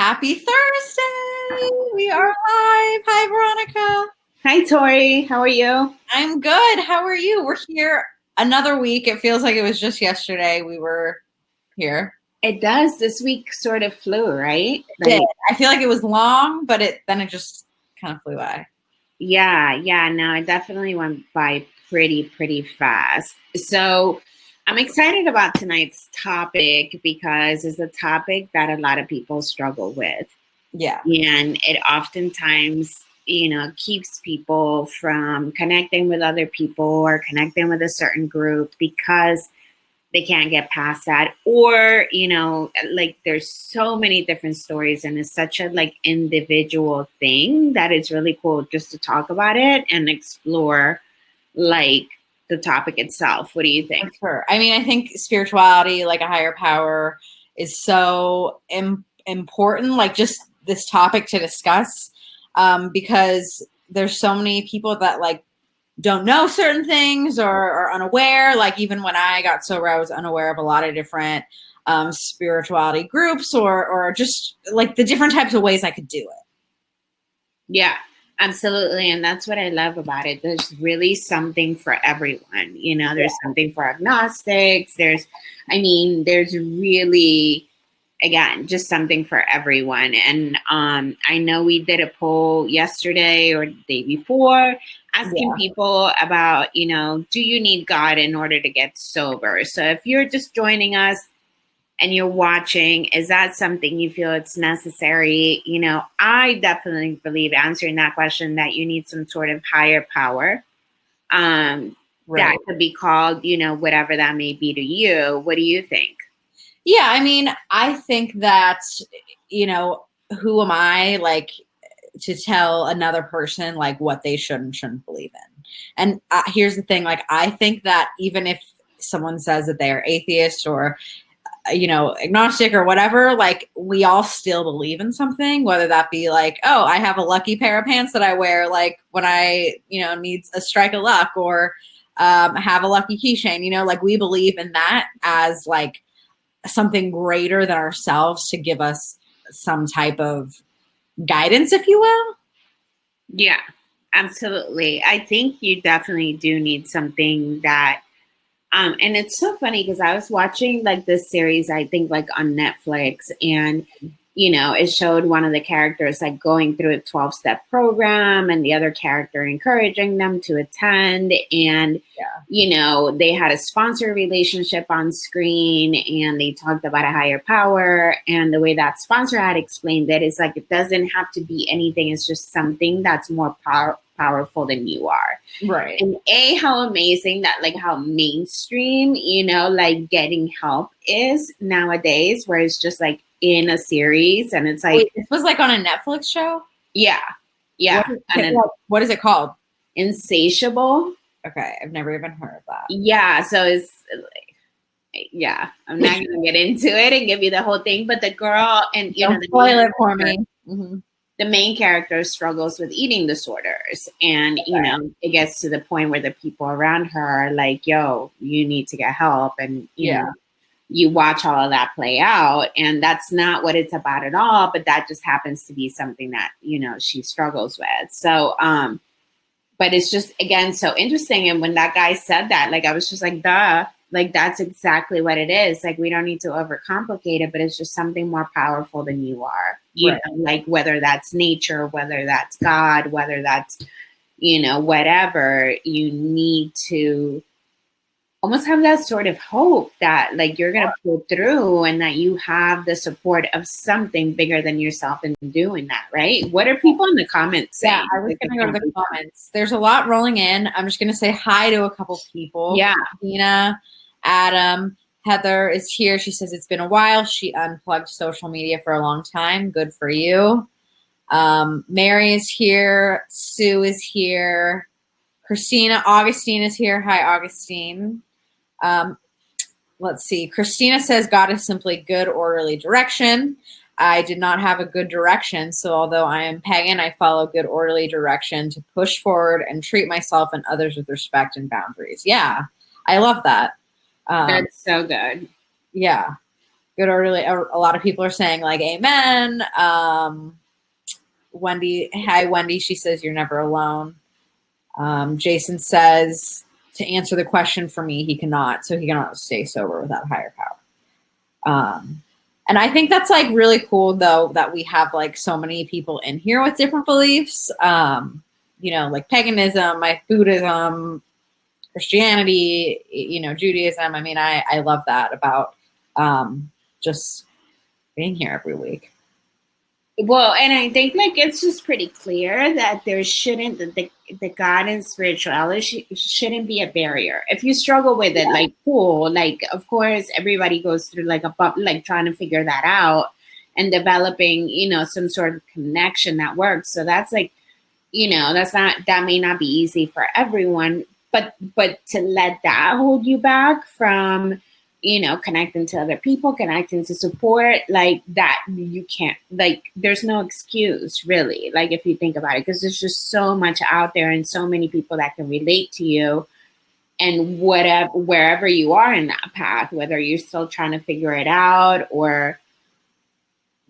Happy Thursday! We are live. Hi, Veronica. Hi, Tori. How are you? I'm good. How are you? We're here another week. It feels like it was just yesterday we were here. It does. This week sort of flew, right? It did. I feel like it was long, but it just kind of flew by. Yeah. No, it definitely went by pretty fast. So I'm excited about tonight's topic because it's a topic that a lot of people struggle with. Yeah. And it oftentimes, keeps people from connecting with other people or connecting with a certain group because they can't get past that, or like there's so many different stories and it's such a like individual thing that it's really cool just to talk about it and explore like the topic itself. What do you think? Sure. I mean, I think spirituality, like a higher power, is so important, like just this topic to discuss, because there's so many people that like don't know certain things or are unaware. Like even when I got sober, I was unaware of a lot of different spirituality groups or just like the different types of ways I could do it. Yeah, absolutely. And that's what I love about it. There's really something for everyone. There's something for agnostics. There's really, again, just something for everyone. And I know we did a poll yesterday or the day before asking people about, do you need God in order to get sober? So if you're just joining us and you're watching, is that something you feel it's necessary? I definitely believe, answering that question, that you need some sort of higher power. Right. That could be called, whatever that may be to you. What do you think? Yeah, I mean, I think that, who am I, like, to tell another person, like, what they should and shouldn't believe in? And here's the thing, like, I think that even if someone says that they are atheist or, agnostic or whatever, like, we all still believe in something, whether that be like, oh, I have a lucky pair of pants that I wear, like, when I, need a strike of luck, or have a lucky keychain, like, we believe in that as, like, something greater than ourselves to give us some type of guidance, if you will. Yeah, absolutely. I think you definitely do need something that, and it's so funny because I was watching like this series, I think like on Netflix, and it showed one of the characters like going through a 12-step program and the other character encouraging them to attend. And, they had a sponsor relationship on screen and they talked about a higher power. And the way that sponsor had explained it is like, it doesn't have to be anything. It's just something that's more powerful than you are. Right. And how amazing that, like, how mainstream, like getting help is nowadays, where it's just like in a series and it's like, wait, this was like on a Netflix show? Yeah. What is it called? Insatiable. Okay, I've never even heard of that. Yeah, so it's I'm not gonna get into it and give you the whole thing, but the girl and don't spoil it for me. Mm-hmm. The main character struggles with eating disorders, and it gets to the point where the people around her are like, yo, you need to get help. And you watch all of that play out, and that's not what it's about at all, but that just happens to be something that she struggles with. So but it's just, again, so interesting. And when that guy said that, like, I was just like, duh, like, that's exactly what it is. Like, we don't need to overcomplicate it, but it's just something more powerful than you are. You know, like, whether that's nature, whether that's God, whether that's, whatever, you need to almost have that sort of hope that, like, you're going to pull through and that you have the support of something bigger than yourself in doing that, right? What are people in the comments saying? Yeah, I was going to go to the comments. There's a lot rolling in. I'm just going to say hi to a couple people. Yeah. Dina, Adam, Heather is here. She says it's been a while. She unplugged social media for a long time. Good for you. Mary is here. Sue is here. Augustine is here. Hi, Augustine. Let's see. Christina says God is simply good, orderly direction. I did not have a good direction, so although I am pagan, I follow good, orderly direction to push forward and treat myself and others with respect and boundaries. Yeah, I love that. That's so good. Yeah. Good early. A lot of people are saying like amen. Wendy, hi Wendy. She says you're never alone. Jason says to answer the question for me, he cannot. So he cannot stay sober without a higher power. And I think that's like really cool though, that we have like so many people in here with different beliefs. You know, like paganism, like Buddhism, Christianity, you know, Judaism. I mean, I love that about just being here every week. Well, and I think like it's just pretty clear that there shouldn't the God and spirituality shouldn't be a barrier. If you struggle with it, like cool, like of course everybody goes through like like trying to figure that out and developing, you know, some sort of connection that works. So that's like, you know, that may not be easy for everyone, but to let that hold you back from, you know, connecting to other people, connecting to support, like that, you can't, like, there's no excuse really, like if you think about it, because there's just so much out there and so many people that can relate to you, and whatever, wherever you are in that path, whether you're still trying to figure it out or,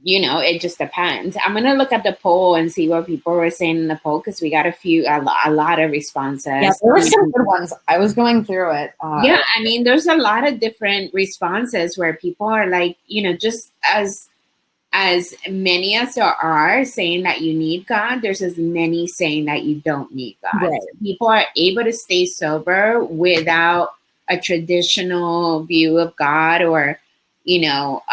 you know, it just depends. I'm gonna look at the poll and see what people were saying in the poll, because we got a lot of responses. Yeah, there were some good ones. I was going through it. Yeah, I mean, there's a lot of different responses where people are like, you know, just as many as there are saying that you need God, there's as many saying that you don't need God. Right. So people are able to stay sober without a traditional view of God or, you know,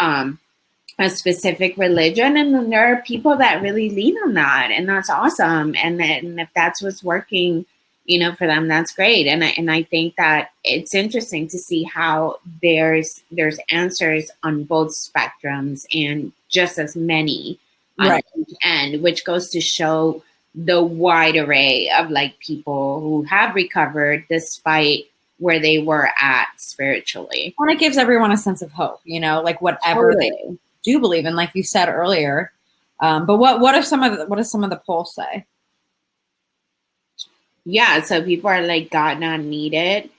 a specific religion, and then there are people that really lean on that, and that's awesome. And if that's what's working, you know, for them, that's great. And I think that it's interesting to see how there's answers on both spectrums and just as many on each end, which goes to show the wide array of like people who have recovered despite where they were at spiritually. And it gives everyone a sense of hope, you know, like whatever they do believe in, like you said earlier. But what does some of the polls say? Yeah, so people are like, God not needed.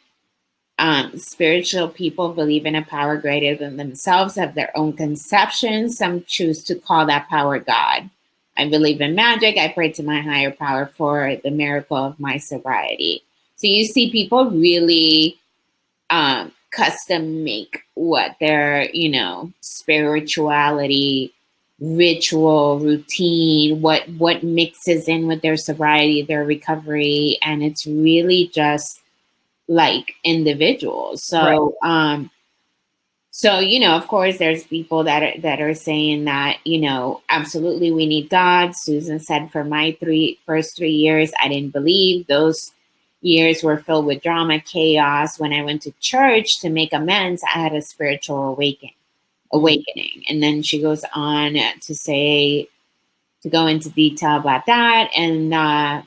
Spiritual people believe in a power greater than themselves, have their own conceptions. Some choose to call that power God. I believe in magic. I pray to my higher power for the miracle of my sobriety. So you see people really custom make what their, you know, spirituality, ritual, routine, what mixes in with their sobriety, their recovery, and it's really just like individuals. So so, you know, of course there's people that are saying that, you know, absolutely we need God. Susan said, for my first 3 years I didn't believe. Those years were filled with drama, chaos. When I went to church to make amends, I had a spiritual awakening. And then she goes on to say, to go into detail about that, and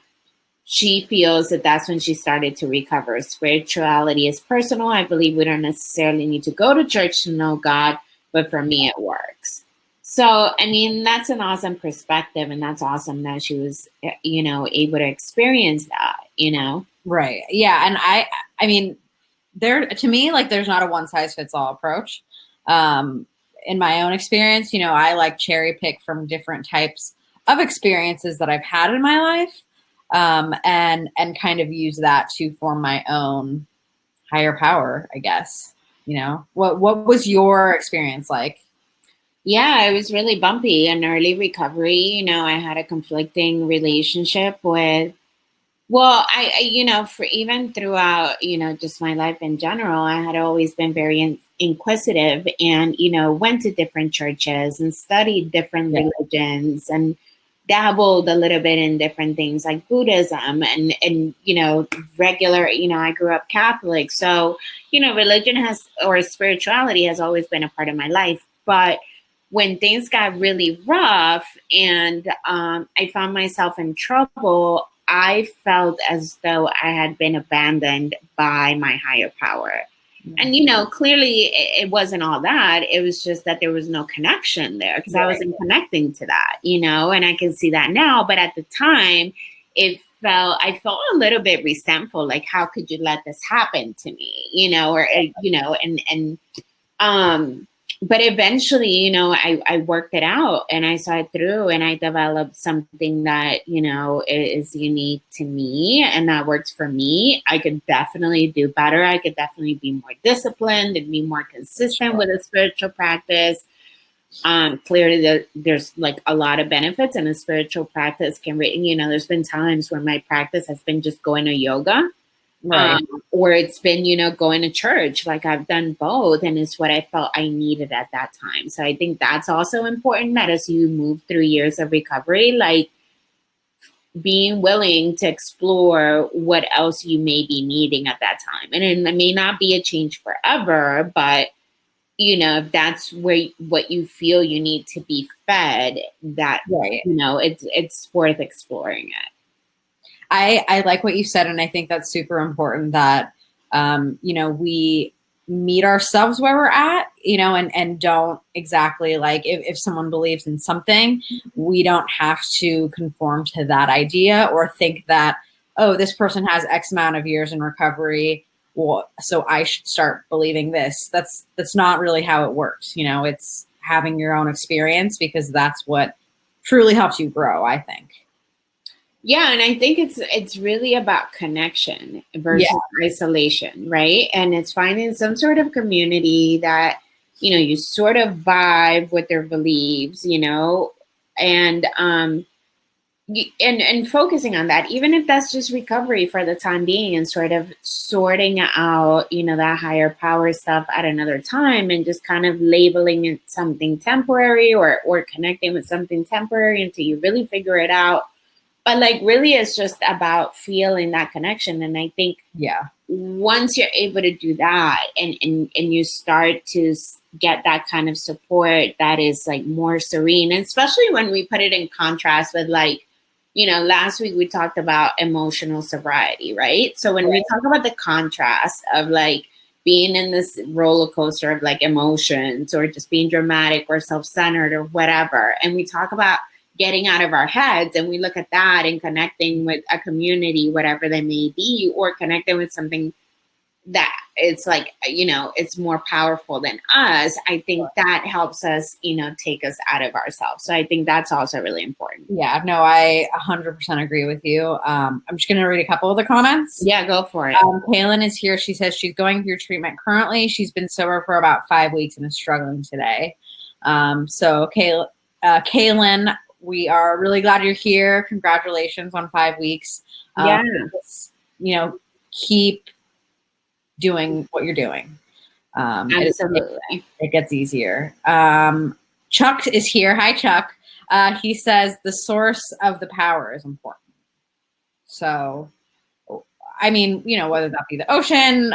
she feels that that's when she started to recover. Spirituality is personal. I believe we don't necessarily need to go to church to know God, but for me, it works. So, I mean, that's an awesome perspective, and that's awesome that she was, you know, able to experience that, you know? Right. Yeah. And I mean, to me, like, there's not a one size fits all approach. In my own experience, you know, I like cherry pick from different types of experiences that I've had in my life. And kind of use that to form my own higher power, I guess. You know, what was your experience like? Yeah, it was really bumpy in early recovery. You know, I had a conflicting relationship with, well, I you know, for even throughout, you know, just my life in general, I had always been very inquisitive and, you know, went to different churches and studied different religions and dabbled a little bit in different things like Buddhism and, you know, regular, you know, I grew up Catholic. So, you know, religion or spirituality has always been a part of my life. But when things got really rough and I found myself in trouble, I felt as though I had been abandoned by my higher power. And, you know, clearly it wasn't all that. It was just that there was no connection there because I wasn't connecting to that, you know, and I can see that now. But at the time, I felt a little bit resentful. Like, how could you let this happen to me? You know, or, you know, but eventually, you know, I worked it out and I saw it through and I developed something that, you know, is unique to me and that works for me. I could definitely do better. I could definitely be more disciplined and be more consistent with a spiritual practice. Clearly there's like a lot of benefits, and a spiritual practice can, you know, there's been times where my practice has been just going to yoga. Right. Or it's been, you know, going to church. Like I've done both, and it's what I felt I needed at that time. So I think that's also important, that as you move through years of recovery, like being willing to explore what else you may be needing at that time. And it may not be a change forever, but you know, if that's where what you feel you need to be fed, that, Right. you know, it's worth exploring it. I like what you said, and I think that's super important that, you know, we meet ourselves where we're at, you know, and don't exactly like if someone believes in something, we don't have to conform to that idea or think that, oh, this person has X amount of years in recovery, well, so I should start believing this. That's not really how it works. You know, it's having your own experience, because that's what truly helps you grow, I think. Yeah, and I think it's really about connection versus isolation, right? And it's finding some sort of community that, you know, you sort of vibe with their beliefs, you know, and and focusing on that, even if that's just recovery for the time being, and sort of sorting out, you know, that higher power stuff at another time, and just kind of labeling it something temporary, or connecting with something temporary until you really figure it out. But like really it's just about feeling that connection. And I think once you're able to do that, and you start to get that kind of support that is like more serene, and especially when we put it in contrast with, like, you know, last week we talked about emotional sobriety, right? So when we talk about the contrast of like being in this roller coaster of like emotions, or just being dramatic or self-centered or whatever, and we talk about getting out of our heads, and we look at that and connecting with a community, whatever they may be, or connecting with something that it's like, you know, it's more powerful than us, I think that helps us, you know, take us out of ourselves. So I think that's also really important. Yeah, no, I 100% agree with you. I'm just going to read a couple of the comments. Yeah, go for it. Kaylin is here. She says she's going through treatment currently. She's been sober for about 5 weeks and is struggling today. So Kaylin, we are really glad you're here. Congratulations on 5 weeks. You know, keep doing what you're doing. Absolutely. It gets easier. Chuck is here. Hi, Chuck. He says the source of the power is important. So, I mean, you know, whether that be the ocean,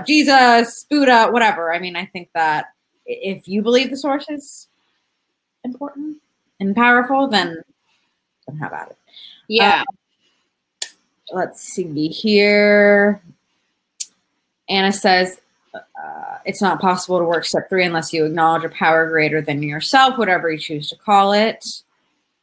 Jesus, Buddha, whatever. I mean, I think that if you believe the source is important and powerful, then have at it. Yeah. Let's see here. Anna says, it's not possible to work step 3 unless you acknowledge a power greater than yourself, whatever you choose to call it.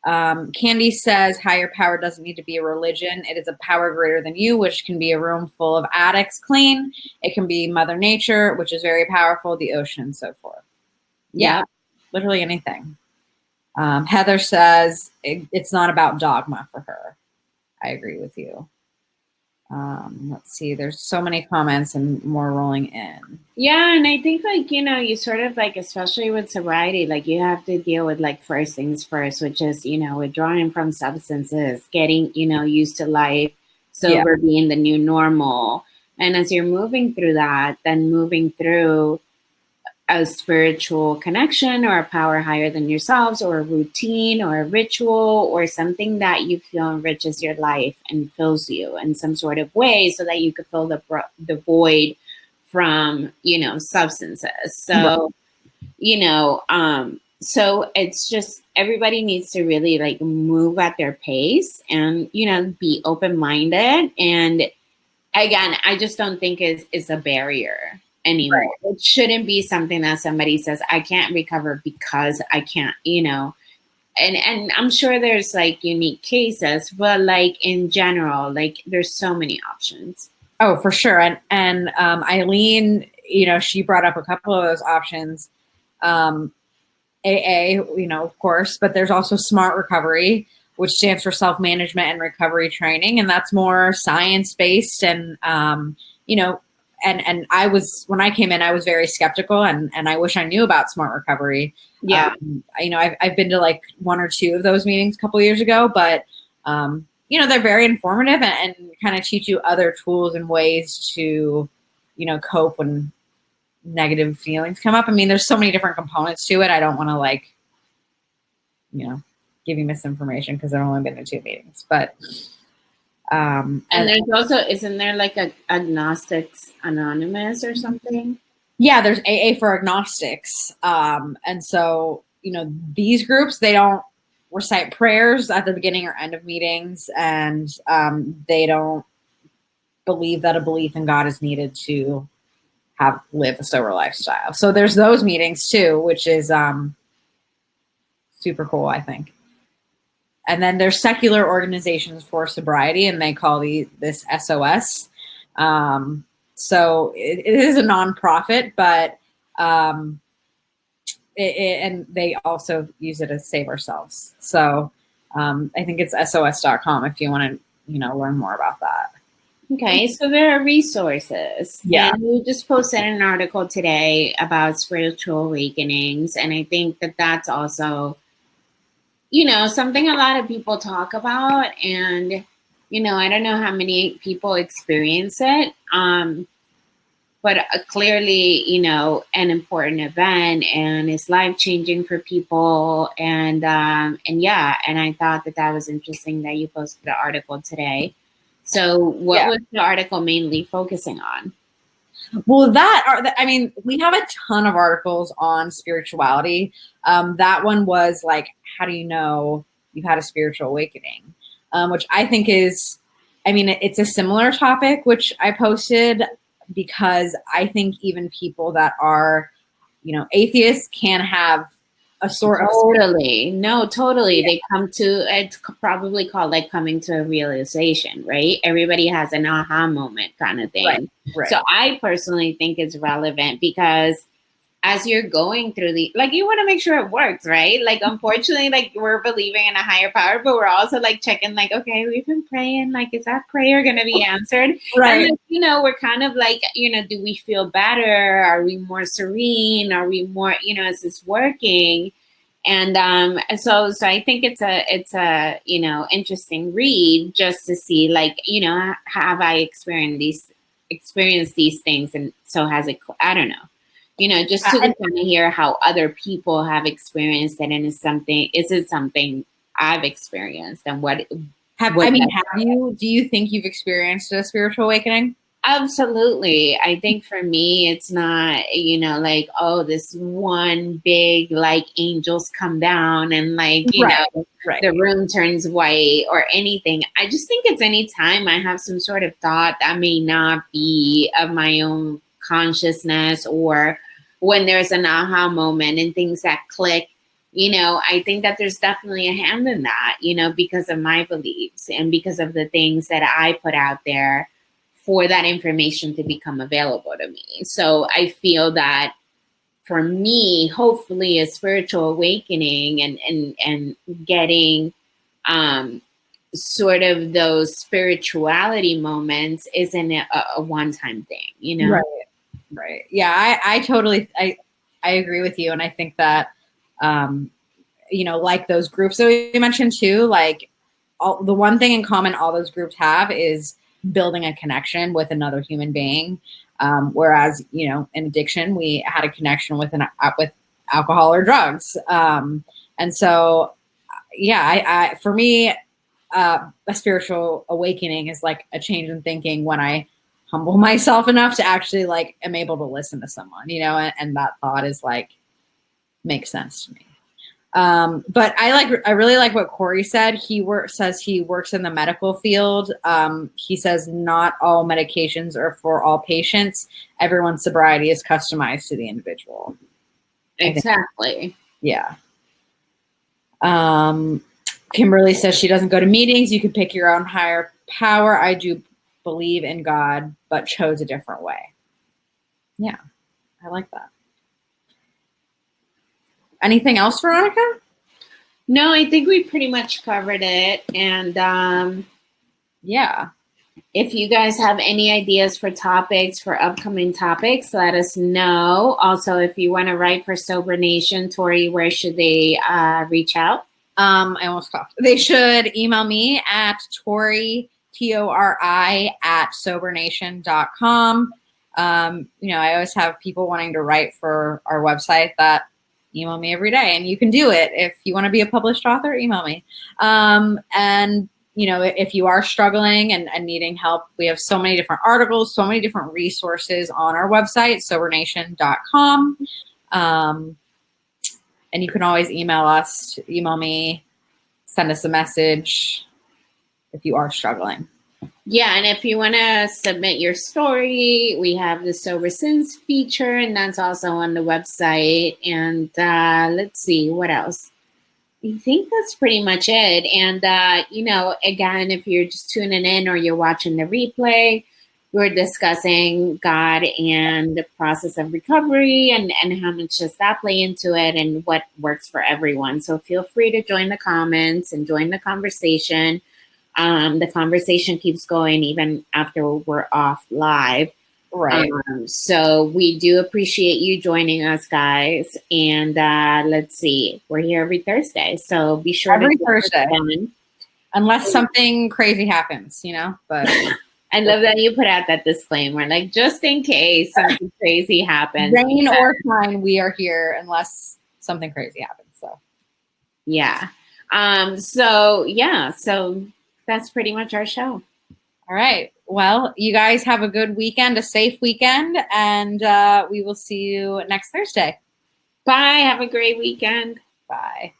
Candy says, higher power doesn't need to be a religion. It is a power greater than you, which can be a room full of addicts clean. It can be Mother Nature, which is very powerful, the ocean, and so forth. Yeah, literally anything. Heather says, it's not about dogma for her. I agree with you. Let's see, there's so many comments and more rolling in. Yeah, and I think, like, you know, you sort of like, especially with sobriety, like you have to deal with like first things first, which is, you know, withdrawing from substances, getting, you know, used to life, sober being the new normal. And as you're moving through that, then moving through a spiritual connection or a power higher than yourselves, or a routine or a ritual or something that you feel enriches your life and fills you in some sort of way, so that you could fill the void from, you know, substances. So, you know, so it's just, everybody needs to really like move at their pace and, you know, be open-minded. And again, I just don't think it's a barrier anymore. Right. It shouldn't be something that somebody says, I can't recover because I can't, you know, and I'm sure there's like unique cases, but like in general, like there's so many options. Oh, for sure. And Eileen, you know, she brought up a couple of those options. AA, you know, of course, but there's also SMART recovery, which stands for self-management and recovery training. And that's more science-based. And, you know, and I was, when I came in, I was very skeptical and I wish I knew about SMART recovery. Yeah. You know, I've been to like one or two of those meetings a couple of years ago, but, you know, they're very informative and kind of teach you other tools and ways to, you know, cope when negative feelings come up. I mean, there's so many different components to it. I don't want to like, you know, give you misinformation because I've only been to 2 meetings, but, and there's also, isn't there like a Agnostics Anonymous or something? Yeah, there's AA for agnostics. And so, you know, these groups, they don't recite prayers at the beginning or end of meetings, and they don't believe that a belief in God is needed to live a sober lifestyle. So there's those meetings too, which is super cool, I think. And then there's secular organizations for sobriety, and they call this SOS. So it is a nonprofit, but and they also use it to save ourselves. So I think it's SOS.com if you want to, you know, learn more about that. Okay, so there are resources. Yeah. And we just posted an article today about spiritual awakenings. And I think that that's also, you know, something a lot of people talk about. And, you know, I don't know how many people experience it. But clearly, you know, an important event, and it's life-changing for people. And yeah, and I thought that that was interesting that you posted the article today. So what was the article mainly focusing on? Well, I mean, we have a ton of articles on spirituality. That one was like, how do you know you've had a spiritual awakening? Which I think is, I mean, it's a similar topic, which I posted because I think even people that are, you know, atheists can have a sort of totally. Yeah. They come to, it's probably called like coming to a realization, right? Everybody has an aha moment kind of thing. Right. So I personally think it's relevant because as you're going through like, you want to make sure it works, right? Like, unfortunately, like, we're believing in a higher power, but we're also like checking, like, okay, we've been praying, like, is that prayer going to be answered? Right. And, you know, we're kind of like, you know, do we feel better? Are we more serene? Are we more, you know, is this working? And so I think it's a you know, interesting read just to see, like, you know, have I experienced these things, and so has it, I don't know. You know, just to kind of hear how other people have experienced it, and is it something I've experienced, and do you think you've experienced a spiritual awakening? Absolutely. I think for me, it's not, you know, like, oh, this one big, like, angels come down and, like, you know, the room turns white or anything. I just think it's any time I have some sort of thought that may not be of my own consciousness, or when there's an aha moment and things that click, you know, I think that there's definitely a hand in that, you know, because of my beliefs and because of the things that I put out there for that information to become available to me. So I feel that for me, hopefully a spiritual awakening and getting sort of those spirituality moments isn't a one-time thing, you know? Right. Yeah, I totally, I agree with you. And I think that, you know, like those groups that we mentioned too, like the one thing in common all those groups have is building a connection with another human being. Whereas, you know, in addiction, we had a connection with alcohol or drugs. And so, yeah, for me, a spiritual awakening is like a change in thinking when I humble myself enough to actually like am able to listen to someone, you know, and that thought is like, makes sense to me. But I really like what Corey said. Says he works in the medical field. He says not all medications are for all patients. Everyone's sobriety is customized to the individual. Exactly. Yeah. Kimberly says she doesn't go to meetings. You can pick your own higher power. I do believe in God, but chose a different way. Yeah, I like that. Anything else, Veronica? No, I think we pretty much covered it. And yeah. If you guys have any ideas for topics, for upcoming topics, let us know. Also, if you want to write for Sober Nation, Tori, where should they reach out? I almost coughed. They should email me at Tori, Tori, at sobernation.com. I always have people wanting to write for our website that email me every day, and you can do it. If you want to be a published author, email me. And if you are struggling and needing help, we have so many different articles, so many different resources on our website, sobernation.com. And you can always email us, email me, send us a message if you are struggling. Yeah, and if you want to submit your story, we have the Sober Sins feature, and that's also on the website. And let's see, what else? I think that's pretty much it. And, again, if you're just tuning in or you're watching the replay, we're discussing God and the process of recovery and how much does that play into it and what works for everyone. So feel free to join the comments and join the conversation. The conversation keeps going even after we're off live. Right. So we do appreciate you joining us, guys. And let's see, we're here every Thursday. So be sure every Thursday. Unless something crazy happens, but I love that you put out that disclaimer, like just in case something crazy happens. Rain or shine, we are here unless something crazy happens. So yeah. So that's pretty much our show. All right. Well, you guys have a good weekend, a safe weekend, and we will see you next Thursday. Bye. Have a great weekend. Bye.